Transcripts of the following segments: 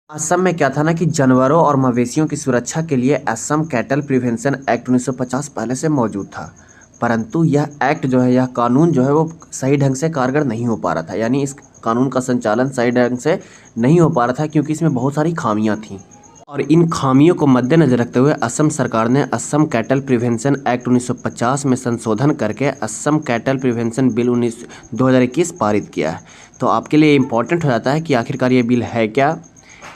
असम में क्या था ना कि जानवरों और मवेशियों की सुरक्षा के लिए असम कैटल प्रिवेंशन एक्ट 1950 पहले से मौजूद था। परंतु यह एक्ट जो है, यह कानून जो है वो सही ढंग से कारगर नहीं हो पा रहा था। यानी इस कानून का संचालन सही ढंग से नहीं हो पा रहा था क्योंकि इसमें बहुत सारी खामियां थीं। और इन खामियों को मद्देनजर रखते हुए असम सरकार ने असम कैटल प्रिवेंशन एक्ट 1950 में संशोधन करके असम कैटल प्रिवेंशन बिल 2021 पारित किया है। तो आपके लिए इम्पोर्टेंट हो जाता है कि आखिरकार ये बिल है क्या,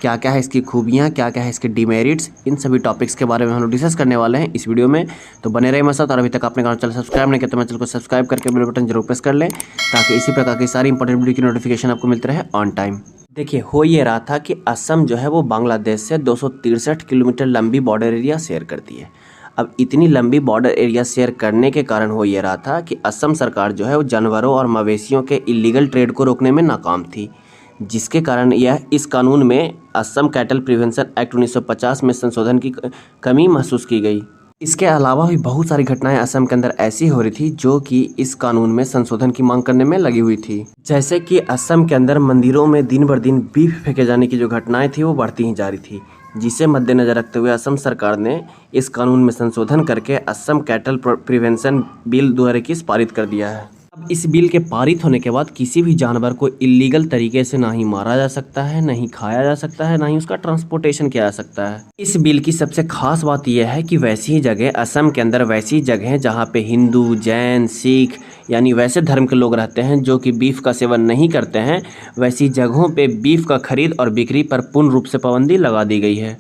क्या क्या है इसकी खूबियाँ, क्या क्या है इसके डिमेरिट्स, इन सभी टॉपिक्स के बारे में हम लोग डिस्कस करने वाले हैं इस वीडियो में। तो बने रहे मेरे साथ। और अभी तक आपने चैनल सब्सक्राइब नहीं किया तो मेरे चैनल को सब्सक्राइब करके बेल बटन जरूर प्रेस कर लें ताकि इसी प्रकार की सारी इंपॉर्टेंट वीडियो की नोटिफिकेशन आपको मिलते रहे ऑन टाइम। देखिए, हो ये रहा था कि असम जो है वो बांग्लादेश से 263 किलोमीटर लंबी बॉर्डर एरिया शेयर करती है। अब इतनी लंबी बॉर्डर एरिया शेयर करने के कारण हो ये रहा था कि असम सरकार जो है वो जानवरों और मवेशियों के इलीगल ट्रेड को रोकने में नाकाम थी, जिसके कारण यह इस कानून में असम कैटल प्रिवेंशन एक्ट 1950 में संशोधन की कमी महसूस की गई। इसके अलावा भी बहुत सारी घटनाएं असम के अंदर ऐसी हो रही थी जो कि इस कानून में संशोधन की मांग करने में लगी हुई थी। जैसे कि असम के अंदर मंदिरों में दिन बर दिन बीफ फेंके जाने की जो घटनाएं थी वो बढ़ती ही जा रही थी, जिसे मद्देनजर रखते हुए असम सरकार ने इस कानून में संशोधन करके असम कैटल प्रिवेंशन बिल 2021 पारित कर दिया है। अब इस बिल के पारित होने के बाद किसी भी जानवर को इलीगल तरीके से ना ही मारा जा सकता है, ना ही खाया जा सकता है, ना ही उसका ट्रांसपोर्टेशन किया जा सकता है। इस बिल की सबसे खास बात यह है कि वैसी ही जगह असम के अंदर वैसी जगह जहाँ पे हिंदू, जैन, सिख यानी वैसे धर्म के लोग रहते हैं जो कि बीफ का सेवन नहीं करते हैं, वैसी जगहों पे बीफ का खरीद और बिक्री पर पूर्ण रूप से पाबंदी लगा दी गई है।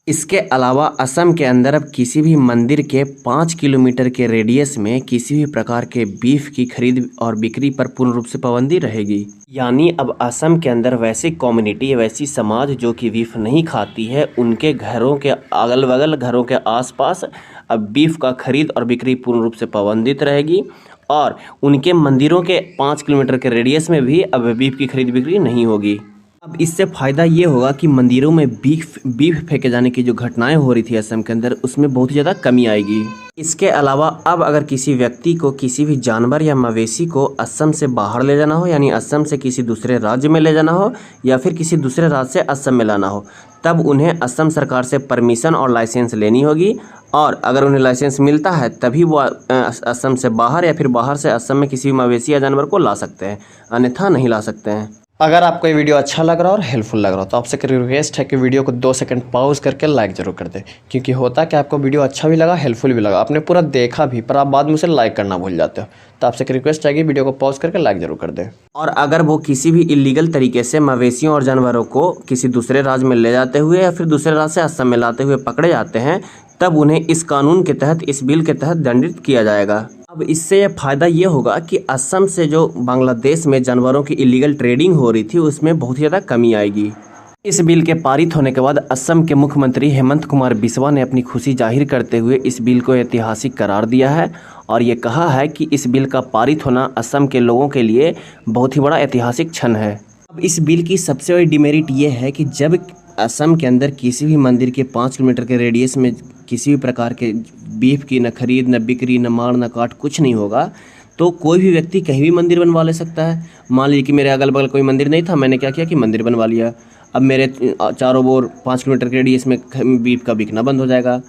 इसके अलावा असम के अंदर अब किसी भी मंदिर के 5 किलोमीटर के रेडियस में किसी भी प्रकार के बीफ की खरीद और बिक्री पर पूर्ण रूप से पाबंदी रहेगी। यानी अब असम के अंदर वैसी कम्युनिटी, वैसी समाज जो कि बीफ नहीं खाती है, उनके घरों के अगल बगल, घरों के आसपास अब बीफ का खरीद और बिक्री पूर्ण रूप से पाबंदित रहेगी। और उनके मंदिरों के 5 किलोमीटर के रेडियस में भी अब बीफ की खरीद बिक्री नहीं होगी। अब इससे फ़ायदा ये होगा कि मंदिरों में बीफ फेंके जाने की जो घटनाएं हो रही थी असम के अंदर, उसमें बहुत ही ज़्यादा कमी आएगी। इसके अलावा अब अगर किसी व्यक्ति को किसी भी जानवर या मवेशी को असम से बाहर ले जाना हो, यानी असम से किसी दूसरे राज्य में ले जाना हो या फिर किसी दूसरे राज्य से असम में लाना हो, तब उन्हें असम सरकार से परमिशन और लाइसेंस लेनी होगी। और अगर उन्हें लाइसेंस मिलता है तभी वो असम से बाहर या फिर बाहर से असम में किसी भी मवेशी या जानवर को ला सकते हैं, अन्यथा नहीं ला सकते हैं। अगर आपको ये वीडियो अच्छा लग रहा हो और हेल्पफुल लग रहा हो तो आपसे रिक्वेस्ट है कि वीडियो को 2 सेकंड पॉज करके लाइक जरूर कर दें, क्योंकि होता कि आपको वीडियो अच्छा भी लगा, हेल्पफुल भी लगा, आपने पूरा देखा भी, पर आप बाद में उसे लाइक करना भूल जाते हो। तो आपसे रिक्वेस्ट है कि वीडियो को पॉज करके लाइक जरूर कर दें। और अगर वो किसी भी इलीगल तरीके से मवेशियों और जानवरों को किसी दूसरे राज्य में ले जाते हुए या फिर दूसरे राज्य से असम में लाते हुए पकड़े जाते हैं, तब उन्हें इस कानून के तहत, इस बिल के तहत दंडित किया जाएगा। अब इससे यह फ़ायदा ये होगा कि असम से जो बांग्लादेश में जानवरों की इलीगल ट्रेडिंग हो रही थी उसमें बहुत ही ज़्यादा कमी आएगी। इस बिल के पारित होने के बाद असम के मुख्यमंत्री हेमंत कुमार बिस्वा ने अपनी खुशी जाहिर करते हुए इस बिल को ऐतिहासिक करार दिया है और ये कहा है कि इस बिल का पारित होना असम के लोगों के लिए बहुत ही बड़ा ऐतिहासिक क्षण है। अब इस बिल की सबसे बड़ी डिमेरिट ये है कि जब असम के अंदर किसी भी मंदिर के 5 किलोमीटर के रेडियस में किसी भी प्रकार के बीफ की न खरीद, न बिक्री, न मार, न काट कुछ नहीं होगा, तो कोई भी व्यक्ति कहीं भी मंदिर बनवा ले सकता है। मान लीजिए कि मेरे अगल बगल कोई मंदिर नहीं था, मैंने क्या किया कि मंदिर बनवा लिया। अब मेरे चारों ओर 5 किलोमीटर के रेडियस में बीफ का बिकना बंद हो जाएगा।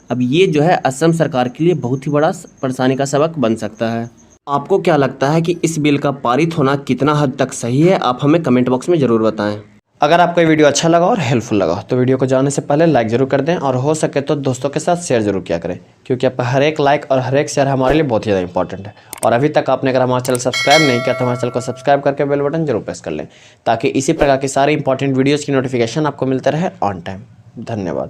अब ये जो है असम सरकार के लिए बहुत ही बड़ा परेशानी का सबक बन सकता है। आपको क्या लगता है कि इस बिल का पारित होना कितना हद तक सही है? आप हमें कमेंट बॉक्स में ज़रूर बताएं। अगर आपको ये वीडियो अच्छा लगा और हेल्पफुल लगा तो वीडियो को जाने से पहले लाइक जरूर कर दें और हो सके तो दोस्तों के साथ शेयर जरूर किया करें, क्योंकि आपका हर एक लाइक और हर एक शेयर हमारे लिए बहुत ही ज़्यादा इंपॉर्टेंट है। और अभी तक आपने अगर हमारा चैनल सब्सक्राइब नहीं किया तो हमारे चैनल को सब्सक्राइब करके बेल बटन जरूर प्रेस कर लें ताकि इसी प्रकार की सारी इंपॉर्टेंट वीडियोज़ की नोटिफिकेशन आपको मिलते रहे ऑन टाइम। धन्यवाद।